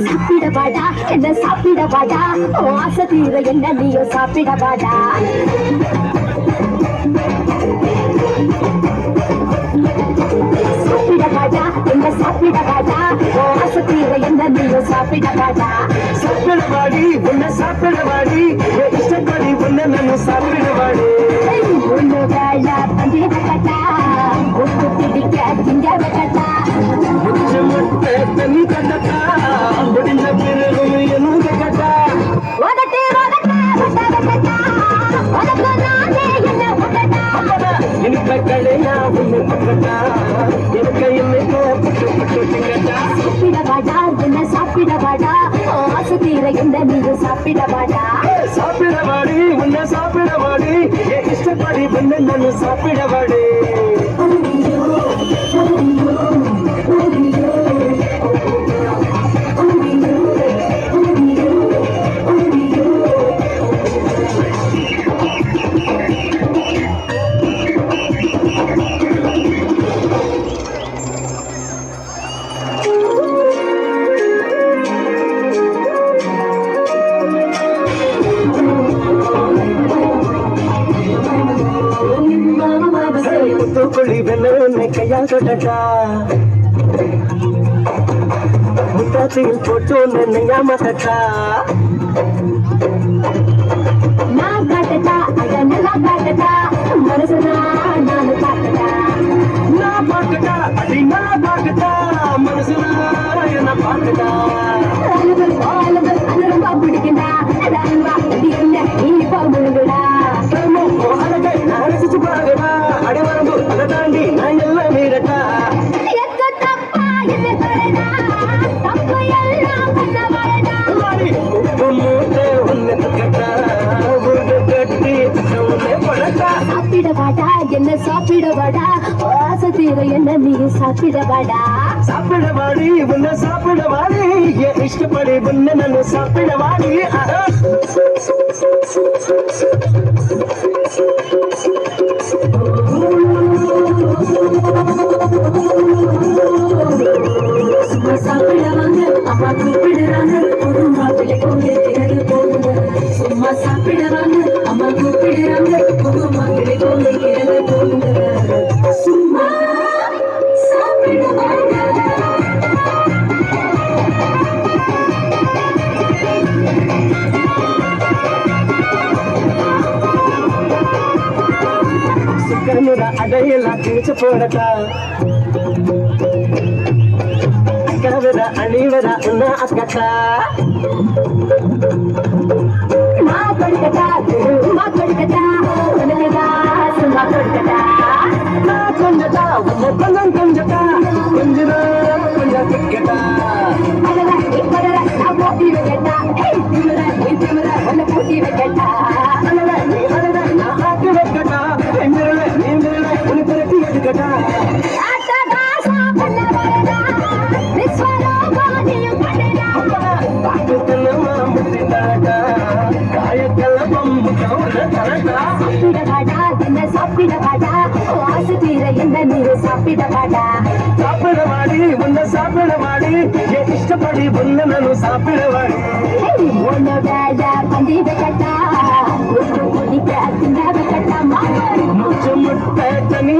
சாப்பிடவாடா என்ன சாப்பிடவாடா ஆசை தீர என்ன நீயோ சாப்பிடவாடா சாப்பிடவாடா என்ன சாப்பிடவாடா ஆசை தீர என்ன நீயோ சாப்பிடவாடா சாப்பிடவாடி உன்னை சாப்பிடவாடி இஷ்டப்படி உன்னை நான் சாப்பிடவாடி ஒன்று வேலை பந்திர கட்டா ஒட்டு பிடிக்க திங்க கட்டா முச்ச முட்டை தண்ணி கட்டா முடிந்த பிறகு என்ன கட்டா உதட்டு உதட்ட உதட்டு நானே என்ன உதட்டா எனக்கு கடையா உன்னை பக்கட்டா எனக்கு இன்னைக்கு புட்டு புட்டு திங்கட்டா சாப்பிடவாடா என்ன சாப்பிடவாடா ஆசை தீர என்ன நீங்க சாப்பிடவாடா சாப்பிடவாடி உன்னை சாப்பிடவாடி இஷ்டப்படி உன்னை நான் சாப்பிடவாடி முத்துக்குழி வெள்ளை கையால் தொட்டா முத்தாச்சியில் போட்டு நெய்யாம தட்டா நான் காட்டட்டா அட நல்லா காட்டட்டா மனசுனா நான் காட்டட்டா நான் பார்க்கட்டா அடி நான் பார்க்கட்டா மனசுனா என்ன பார்க்கட்டா அது ரொம்ப பிடிக்குண்டா அதான் என்ன நீ போடுங்கடா ரசிச்சு பாருடா அடி வரம்பு அதை தாண்டி நான் எல்லாம் மீறட்டா சாப்பிடவாடா என்ன சாப்பிடவாடா ஆசை தீர என்ன நீ சாப்பிடவாடா சாப்பிடவாடி உன்னை சாப்பிடவாடி இஷ்டப்படி உன்னை நான் சாப்பிடவாடி சும்மா சாப்பிடவாங்க அம்மா கூப்பிடுறாங்க ஒரு மாப்பிள்ளை கொண்டு போகுங்க சும்மா சாப்பிடவாங்க அம்மா கூப்பிடுறாங்க ஒரு மாப்பிள்ளை கொண்டு போகுங்க சும்மா சாப்பிடவாங்க சுக்கரமுற அடையெல்லாம் திணிச்சு போடட்டா அக்கவர அணிவர உன்ன அக்கட்டா நான் கொடுக்கட்டா சும்மா கொடுக்கட்டா உனக்குதா சும்மா கொடுக்கட்டா நான் கொஞ்சட்டா உன்னை கொஞ்சம் கொஞ்சட்டா கொஞ்சம் திக்கட்டா நான் போட்டி வைக்கட்டா திமுற உன்னை போட்டி வைக்கட்டா நான் ஆக்கி வைக்கட்டா நீ உனக்கு பிறகு எடுக்கட்டா சாப்பிடவாடா என்ன சாப்பிடவாடா ஆசை தீர என்ன நீர் சாப்பிடவாடா சாப்பிடவாடி உன்னை சாப்பிடவாடி இஷ்டப்படி உன்னை நான் சாப்பிடவாடி ஒன்னு வேலை பந்தி வைக்கட்டா குடிக்க திங்க வைக்கட்டா முச்ச முட்டை தண்ணி